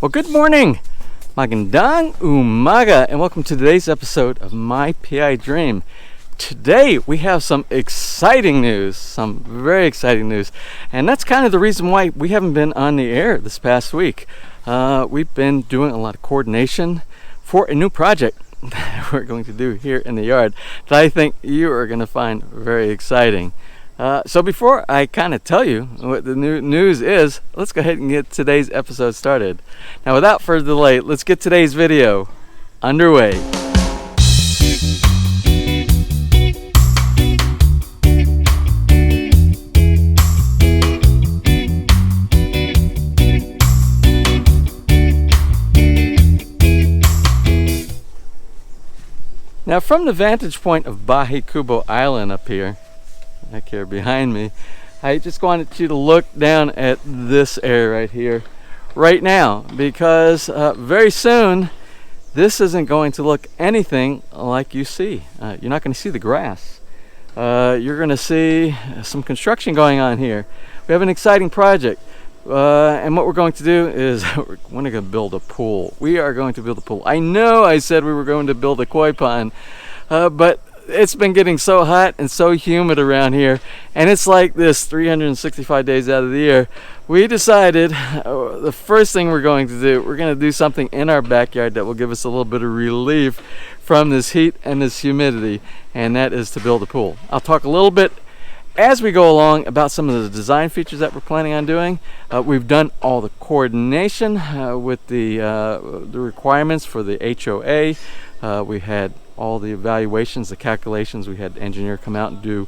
Well, good morning, magandang umaga, and welcome to today's episode of My PI Dream. Today we have some exciting news, some very exciting news, and that's kind of the reason why we haven't been on the air this past week. We've been doing a lot of coordination for a new project that we're going to do here in the yard that I think you are going to find very exciting. So before I kind of tell you what the new news is, let's go ahead and get today's episode started. Now, without further delay, let's get today's video underway. Now, from the vantage point of Bahay Kubo Island up here, back here behind me, I just wanted you to look down at this area right here right now, because very soon this isn't going to look anything like you see. You're not going to see the grass. You're going to see some construction going on here. We have an exciting project, and what we're going to do is we're going to build a pool. We are going to build a pool. I know I said we were going to build a koi pond, but it's been getting so hot and so humid around here, and it's like this 365 days out of the year. We decided the first thing we're going to do something in our backyard that will give us a little bit of relief from this heat and this humidity, and that is to build a pool. I'll talk a little bit as we go along about some of the design features that we're planning on doing. We've done all the coordination with the requirements for the HOA. We had all the evaluations, the calculations. We had the engineer come out and do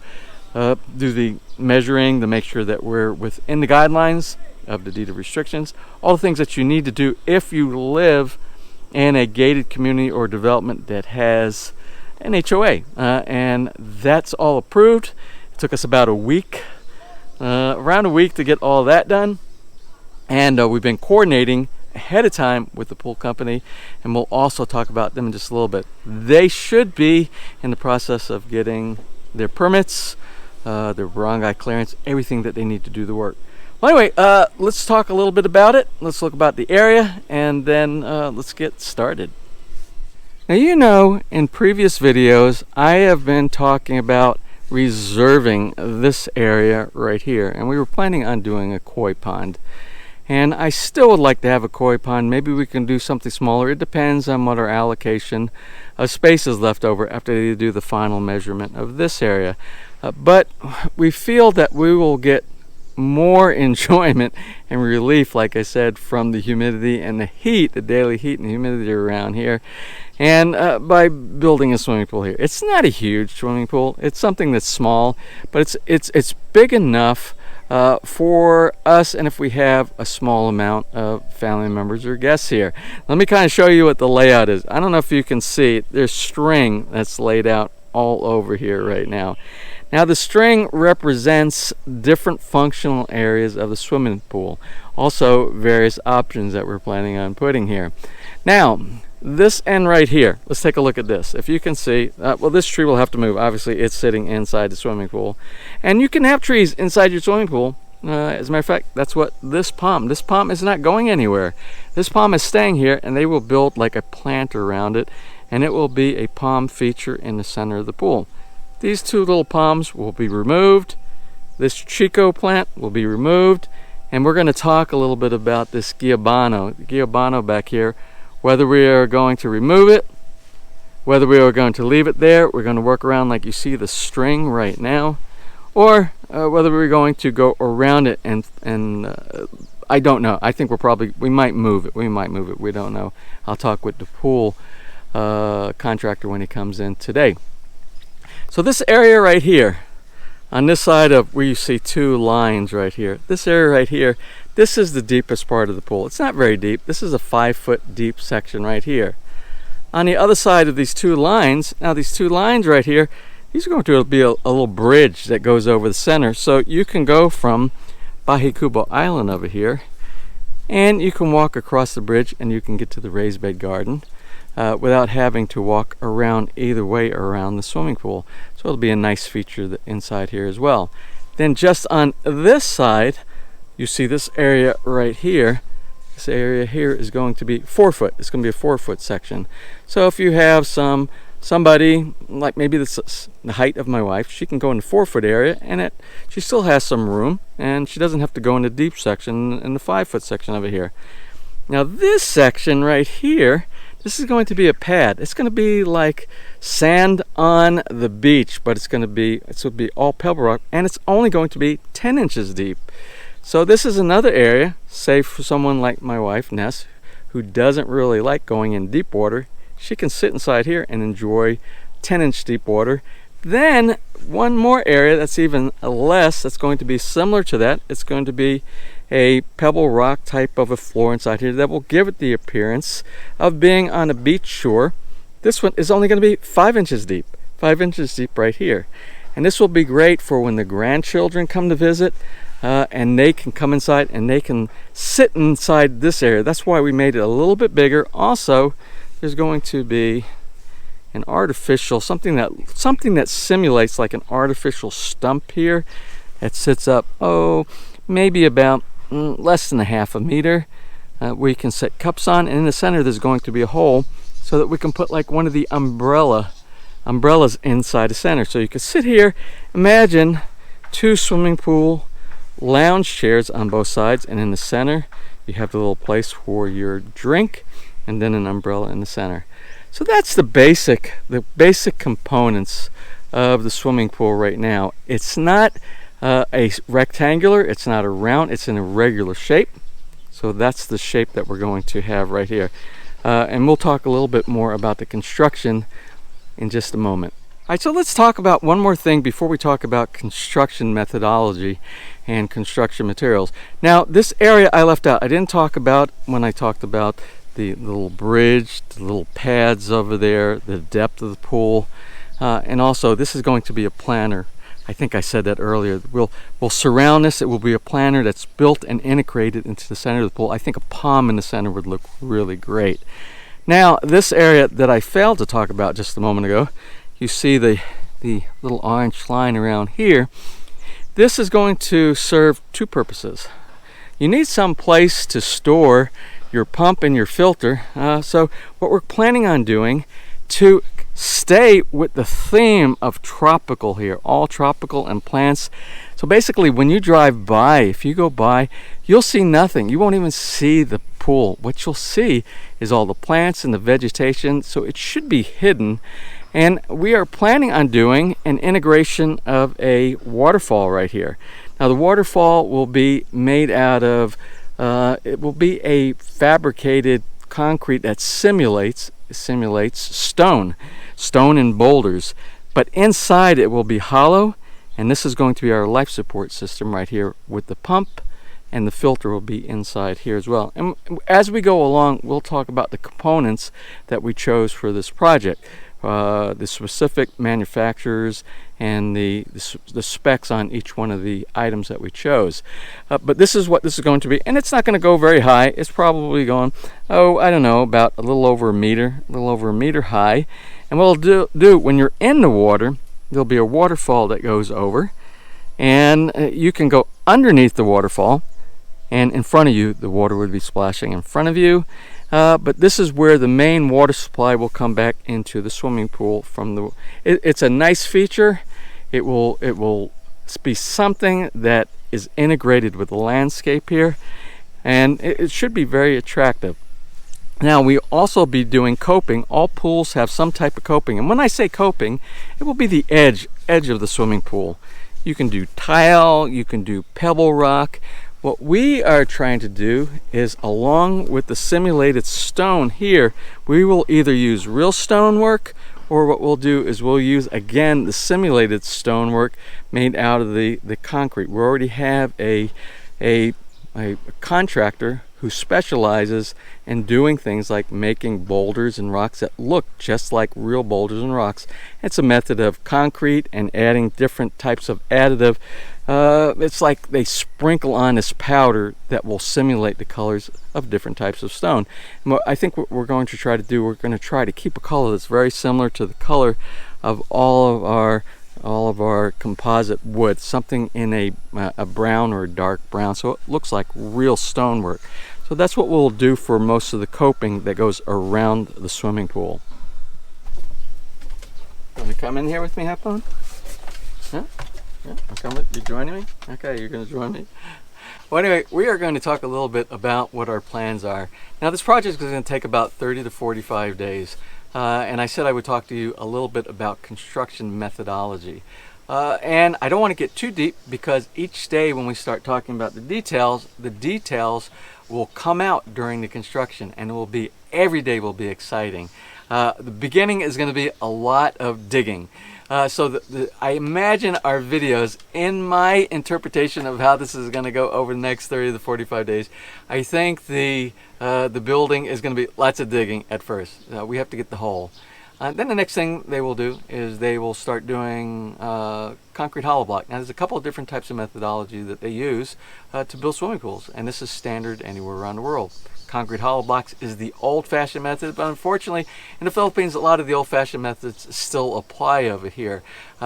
the measuring to make sure that we're within the guidelines of the deed of restrictions. All the things that you need to do if you live in a gated community or development that has an HOA, and that's all approved. It took us about a week, around a week, to get all that done, and we've been coordinating ahead of time with the pool company, and we'll also talk about them in just a little bit. They should be in the process of getting their permits, their barangay clearance, everything that they need to do the work. Well, anyway, let's talk a little bit about it. Let's look about the area, and then let's get started. Now, you know, in previous videos I have been talking about reserving this area right here, and we were planning on doing a koi pond. And I still would like to have a koi pond. Maybe we can do something smaller. It depends on what our allocation of space is left over after they do the final measurement of this area. But we feel that we will get more enjoyment and relief, like I said, from the humidity and the heat, the daily heat and humidity around here, and by building a swimming pool here. It's not a huge swimming pool. It's something that's small, but it's big enough for us, and if we have a small amount of family members or guests here. Let me kind of show you what the layout is. I don't know if you can see, there's string that's laid out all over here right now. Now, the string represents different functional areas of the swimming pool, also various options that we're planning on putting here. Now, this end right here, let's take a look at this. If you can see, well, this tree will have to move. Obviously, it's sitting inside the swimming pool. And you can have trees inside your swimming pool. As a matter of fact, that's what this palm is not going anywhere. This palm is staying here, and they will build like a plant around it, and it will be a palm feature in the center of the pool. These two little palms will be removed. This Chico plant will be removed, and we're going to talk a little bit about this Guiabano back here, whether we are going to remove it, whether we are going to leave it there. We're going to work around like you see the string right now, or whether we're going to go around it and I don't know. I think we might move it. We don't know. I'll talk with the pool contractor when he comes in today. So this area right here, on this side of where you see two lines right here, this area right here, this is the deepest part of the pool. It's not very deep. This is a 5-foot deep section right here. On the other side of these two lines, now these two lines right here, these are going to be a little bridge that goes over the center. So you can go from Bahay Kubo Island over here, and you can walk across the bridge and you can get to the raised bed garden without having to walk around either way around the swimming pool. So it'll be a nice feature inside here as well. Then just on this side, you see this area right here. This area here is going to be 4 foot. It's going to be a 4 foot section. So if you have somebody like maybe the height of my wife, she can go in the 4 foot area, and she still has some room, and she doesn't have to go in the deep section in the 5 foot section over here. Now this section right here, this is going to be a pad. It's going to be like sand on the beach, but it's going to be all pebble rock, and it's only going to be 10 inches deep. So this is another area, say for someone like my wife, Ness, who doesn't really like going in deep water. She can sit inside here and enjoy 10-inch deep water. Then one more area that's even less, that's going to be similar to that. It's going to be a pebble rock type of a floor inside here that will give it the appearance of being on a beach shore. This one is only going to be 5 inches deep, 5 inches deep right here. And this will be great for when the grandchildren come to visit, and they can come inside and they can sit inside this area. That's why we made it a little bit bigger. Also, there's going to be an artificial, something that simulates like an artificial stump here that sits up, maybe about less than a half a meter, where you can set cups on, and in the center there's going to be a hole so that we can put like one of the umbrellas inside the center. So you can sit here, imagine 2 swimming pool lounge chairs on both sides, and in the center you have the little place for your drink, and then an umbrella in the center. So that's the basic components of the swimming pool right now. It's not a rectangular, it's not a round, it's an irregular shape. So that's the shape that we're going to have right here. And we'll talk a little bit more about the construction in just a moment. All right, so let's talk about one more thing before we talk about construction methodology and construction materials. Now, this area I left out. I didn't talk about when I talked about the little bridge, the little pads over there, the depth of the pool, and also this is going to be a planter. I think I said that earlier. We'll surround this. It will be a planter that's built and integrated into the center of the pool. I think a palm in the center would look really great. Now, this area that I failed to talk about just a moment ago, you see the little orange line around here. This is going to serve 2 purposes. You need some place to store your pump and your filter. So what we're planning on doing to stay with the theme of tropical here, all tropical and plants. So basically when you drive by, if you go by, you'll see nothing. You won't even see the pool. What you'll see is all the plants and the vegetation, so it should be hidden. And we are planning on doing an integration of a waterfall right here. Now the waterfall will be made out of, it will be a fabricated concrete that simulates stone and boulders. But inside it will be hollow, and this is going to be our life support system right here with the pump, and the filter will be inside here as well. And as we go along, we'll talk about the components that we chose for this project. The specific manufacturers and the specs on each one of the items that we chose. But this is what this is going to be, and it's not going to go very high. It's probably going, I don't know, about a little over a meter high. And what we'll do when you're in the water, there'll be a waterfall that goes over, and you can go underneath the waterfall, and in front of you the water would be splashing in front of you. But this is where the main water supply will come back into the swimming pool from the. It's a nice feature. It will be something that is integrated with the landscape here, and it should be very attractive. Now we also be doing coping. All pools have some type of coping, and when I say coping, it will be the edge of the swimming pool. You can do tile, you can do pebble rock. What we are trying to do is, along with the simulated stone here, we will either use real stonework, or what we'll do is we'll use again the simulated stonework made out of the concrete. We already have a contractor who specializes in doing things like making boulders and rocks that look just like real boulders and rocks. It's a method of concrete and adding different types of additive. It's like they sprinkle on this powder that will simulate the colors of different types of stone. And I think what we're going to try to do, we're going to try to keep a color that's very similar to the color of all of our composite wood, something in a brown or a dark brown, so it looks like real stonework. So that's what we'll do for most of the coping that goes around the swimming pool. Want to come in here with me, Hepon? Yeah? Yeah? You joining me? Okay, you're going to join me. Well, anyway, we are going to talk a little bit about what our plans are. Now, this project is going to take about 30 to 45 days. And I said I would talk to you a little bit about construction methodology. And I don't want to get too deep, because each day when we start talking about the details will come out during the construction, and it will be, every day will be exciting. The beginning is going to be a lot of digging. So I imagine our videos, in my interpretation of how this is going to go over the next 30 to 45 days, I think the building is going to be lots of digging at first. We have to get the hole. Then the next thing they will do is they will start doing concrete hollow block. Now, there's a couple of different types of methodology that they use to build swimming pools, and this is standard anywhere around the world. Concrete hollow blocks is the old-fashioned method, but unfortunately in the Philippines a lot of the old-fashioned methods still apply over here,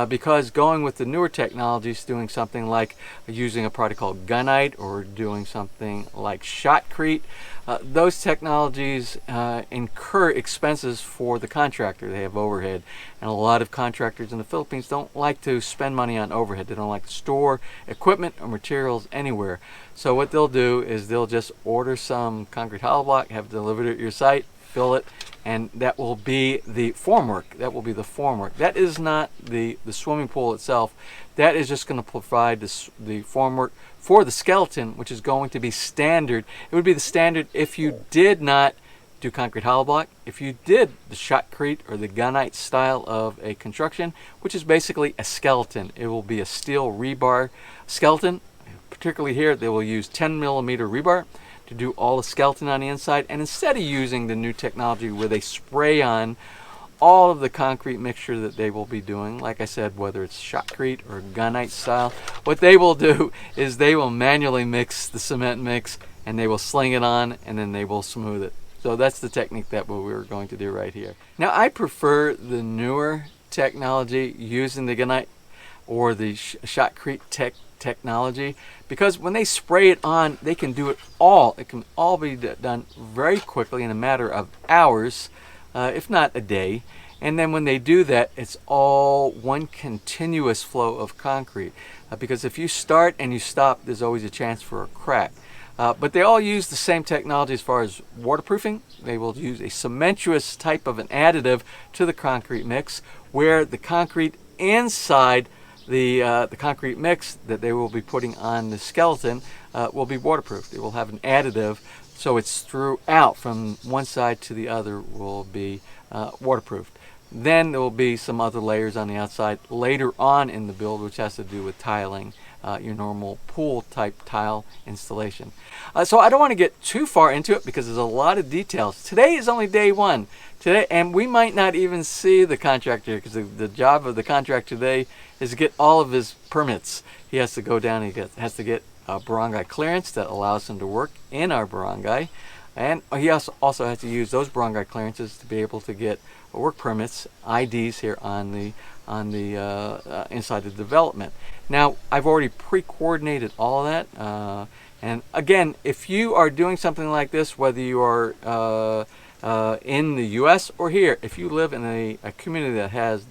because going with the newer technologies, doing something like using a product called gunite or doing something like shotcrete, those technologies incur expenses for the contractor. They have overhead, and a lot of contractors in the Philippines don't like to spend money on overhead. They don't like to store equipment or materials anywhere. So what they'll do is they'll just order some concrete hollow block, have it delivered at your site, fill it, and that will be the formwork. That will be the formwork. That is not the swimming pool itself. That is just going to provide the formwork for the skeleton, which is going to be standard. It would be the standard if you did not do concrete hollow block, if you did the shotcrete or the gunite style of a construction, which is basically a skeleton. It will be a steel rebar skeleton. Particularly here, they will use 10mm rebar to do all the skeleton on the inside, and instead of using the new technology where they spray on all of the concrete mixture that they will be doing, like I said, whether it's shotcrete or gunite style, what they will do is they will manually mix the cement mix, and they will sling it on, and then they will smooth it. So that's the technique that we're going to do right here. Now, I prefer the newer technology using the gunite or the shotcrete technology, because when they spray it on, they can do it all. It can all be done very quickly in a matter of hours, if not a day. And then when they do that, it's all one continuous flow of concrete, because if you start and you stop, there's always a chance for a crack. But they all use the same technology as far as waterproofing. They will use a cementitious type of an additive to the concrete mix, where the concrete inside the concrete mix that they will be putting on the skeleton will be waterproof. It will have an additive, so it's throughout from one side to the other will be waterproofed. Then there will be some other layers on the outside later on in the build, which has to do with tiling, your normal pool type tile installation. So I don't want to get too far into it, because there's a lot of details. Today is only day one. Today, and we might not even see the contractor, because the job of the contractor today is to get all of his permits. He has to go down, he has to get a barangay clearance that allows him to work in our barangay, and he also has to use those barangay clearances to be able to get work permits, IDs here on the inside the development. Now, I've already pre-coordinated all of that, and again, if you are doing something like this, whether you are in the US or here, if you live in a community that has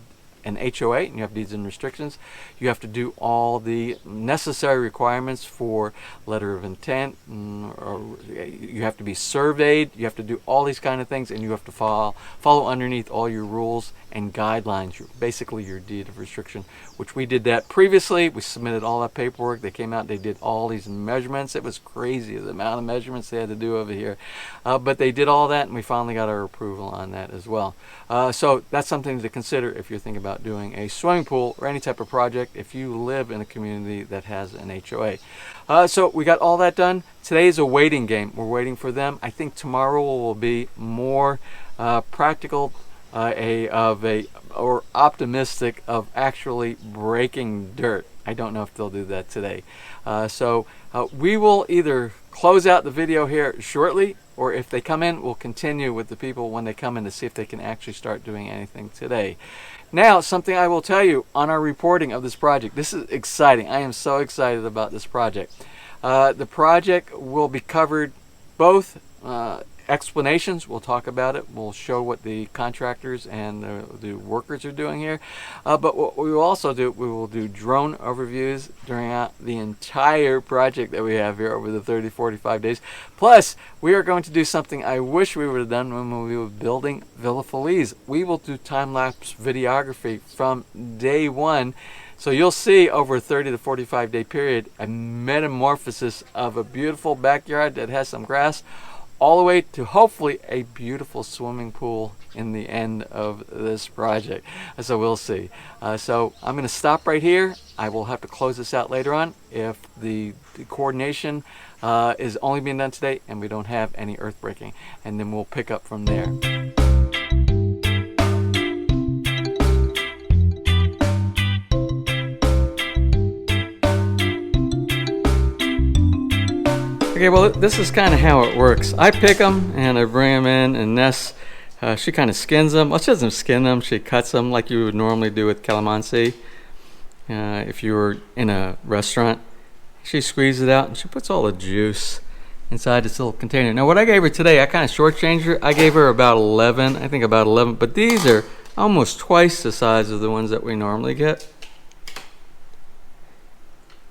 an HOA and you have deeds and restrictions, you have to do all the necessary requirements for letter of intent, or you have to be surveyed, you have to do all these kind of things, and you have to follow underneath all your rules and guidelines, basically your deed of restriction, which we did that previously. We submitted all that paperwork. They came out, they did all these measurements. It was crazy the amount of measurements they had to do over here, but they did all that, and we finally got our approval on that as well. So that's something to consider if you're thinking about doing a swimming pool or any type of project if you live in a community that has an HOA. So we got all that done. Today is a waiting game. We're waiting for them. I think tomorrow will be more practical, or optimistic of actually breaking dirt. I don't know if they'll do that today. So we will either close out the video here shortly, or if they come in, we'll continue with the people when they come in to see if they can actually start doing anything today. Now, something I will tell you on our reporting of this project. This is exciting. I am so excited about this project. The project will be covered both explanations. We'll talk about it. We'll show what the contractors and the workers are doing here. But what we will also do, we will do drone overviews during the entire project that we have here over the 30-45 days. Plus, we are going to do something I wish we would have done when we were building Villa Feliz. We will do time-lapse videography from day one. So you'll see over a 30 to 45 day period a metamorphosis of a beautiful backyard that has some grass all the way to hopefully a beautiful swimming pool in the end of this project. So we'll see. So I'm going to stop right here. I will have to close this out later on if the coordination is only being done today and we don't have any earth breaking, and then we'll pick up from there. Okay, well, this is kind of how it works. I pick them and I bring them in, and Ness, she kind of skins them. Well, she doesn't skin them, she cuts them like you would normally do with calamansi. If you were in a restaurant, she squeezes it out and she puts all the juice inside this little container. Now, what I gave her today, I kind of shortchanged her. I gave her about 11, I think about 11, but these are almost twice the size of the ones that we normally get.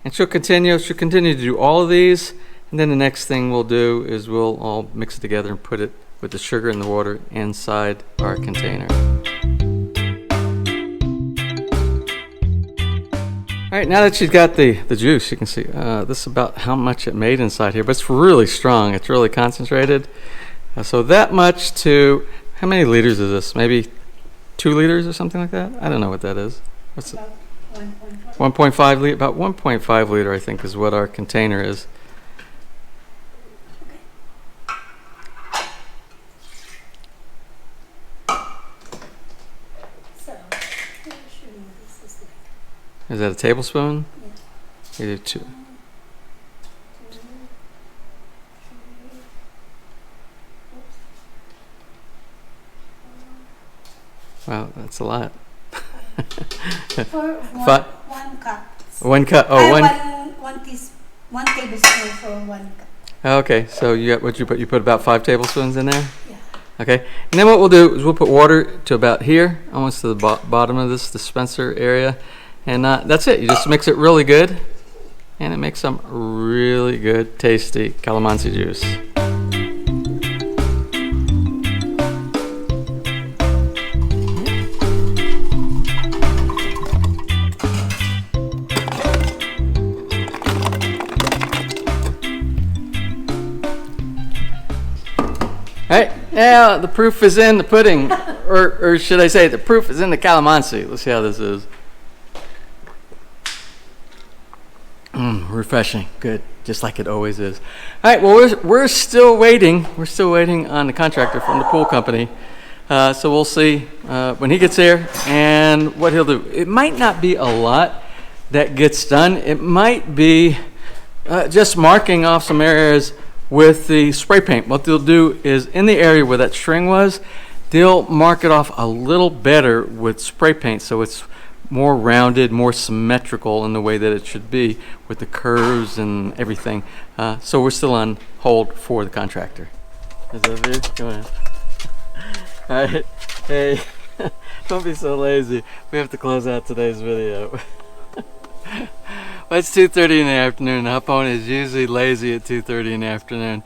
And she'll continue to do all of these. And then the next thing we'll do is we'll all mix it together and put it with the sugar and the water inside our container. All right, now that she's got the juice, you can see this is about how much it made inside here, but it's really strong. It's really concentrated. So that much to, how many liters is this? Maybe 2 liters or something like that? I don't know what that is. What's about it? 1.5 liter, about 1.5 liter I think is what our container is. Is that a tablespoon? Yeah. You do 2. Wow, that's a lot. For one cup. 1 cup. Oh, one tablespoon for 1 cup. Okay, so you got what you put? You put about 5 tablespoons in there? Yeah. Okay, and then what we'll do is we'll put water to about here, almost to the bottom of this dispenser area. And that's it. You just mix it really good, and it makes some really good, tasty calamansi juice. All right, now the proof is in the pudding, or should I say the proof is in the calamansi. Let's see how this is. Refreshing, good, just like it always is. All right, well, we're still waiting. We're still waiting on the contractor from the pool company. So we'll see when he gets here and what he'll do. It might not be a lot that gets done. It might be just marking off some areas with the spray paint. What they'll do is in the area where that string was, they'll mark it off a little better with spray paint so it's more rounded, more symmetrical in the way that it should be with the curves and everything. So we're still on hold for the contractor. Is that you? Come on. All right. Hey, don't be so lazy. We have to close out today's video. Well, it's 2:30 in the afternoon. Hapon is usually lazy at 2:30 in the afternoon.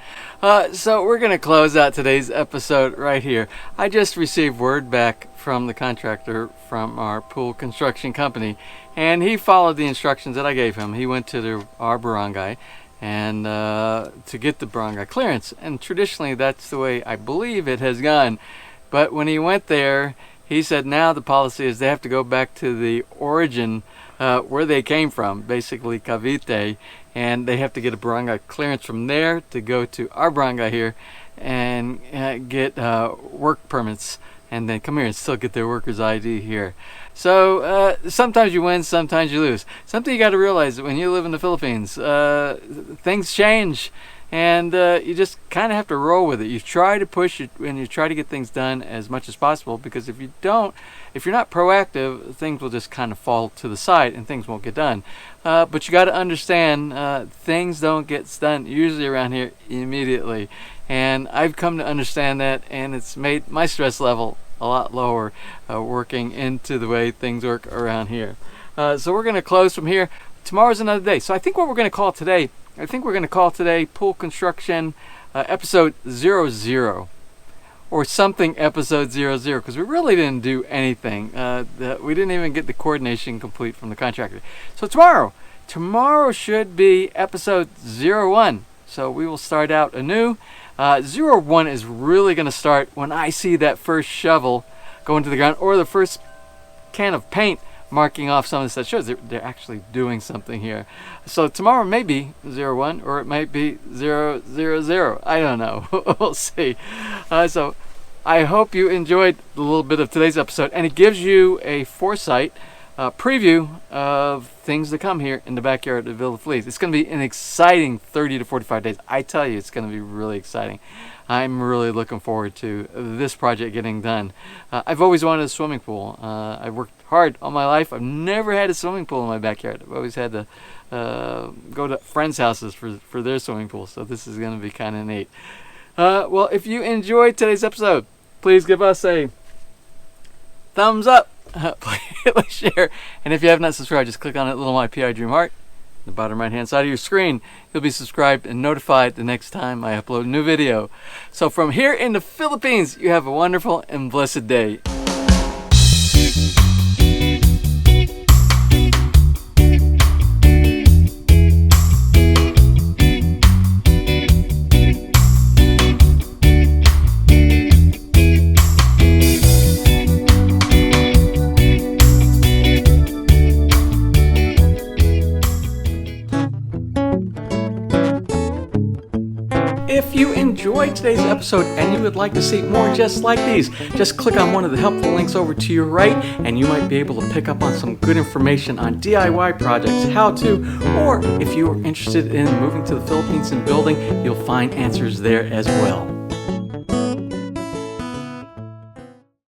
So we're going to close out today's episode right here. I just received word back from the contractor from our pool construction company, and he followed the instructions that I gave him. He went to our barangay and to get the barangay clearance, and traditionally that's the way I believe it has gone. But when he went there, he said now the policy is they have to go back to the origin where they came from, basically Cavite, and they have to get a barangay clearance from there to go to our barangay here and get work permits, and then come here and still get their workers ID here. So sometimes you win, sometimes you lose. Something you got to realize that when you live in the Philippines, things change, and you just kind of have to roll with it. You try to push it and you try to get things done as much as possible, because if you don't, if you're not proactive, things will just kind of fall to the side and things won't get done. But you got to understand, things don't get done usually around here immediately. and I've come to understand that, and it's made my stress level a lot lower working into the way things work around here. So we're going to close from here. Tomorrow's another day. So I think what we're going to call today, Pool Construction episode 00. Or something episode 00, because we really didn't do anything. We didn't even get the coordination complete from the contractor. So tomorrow should be episode 01. So we will start out anew. 01 is really going to start when I see that first shovel go into the ground, or the first can of paint marking off some of this. That shows they're actually doing something here. So tomorrow may be 01, or it might be 000. I don't know. We'll see. So I hope you enjoyed a little bit of today's episode, and it gives you a foresight preview of things to come here in the backyard of Villa Feliz. It's going to be an exciting 30 to 45 days. I tell you, it's going to be really exciting. I'm really looking forward to this project getting done. I've always wanted a swimming pool. I've worked hard all my life. I've never had a swimming pool in my backyard. I've always had to go to friends' houses for their swimming pool, so this is going to be kind of neat. Well, if you enjoyed today's episode, please give us a thumbs up. Please share. And if you have not subscribed, just click on that little MPID dream heart the bottom right hand side of your screen. You'll be subscribed and notified the next time I upload a new video. So from here in the Philippines, you have a wonderful and blessed day. If you enjoyed today's episode and you would like to see more just like these, just click on one of the helpful links over to your right, and you might be able to pick up on some good information on DIY projects, how to, or if you are interested in moving to the Philippines and building, you'll find answers there as well.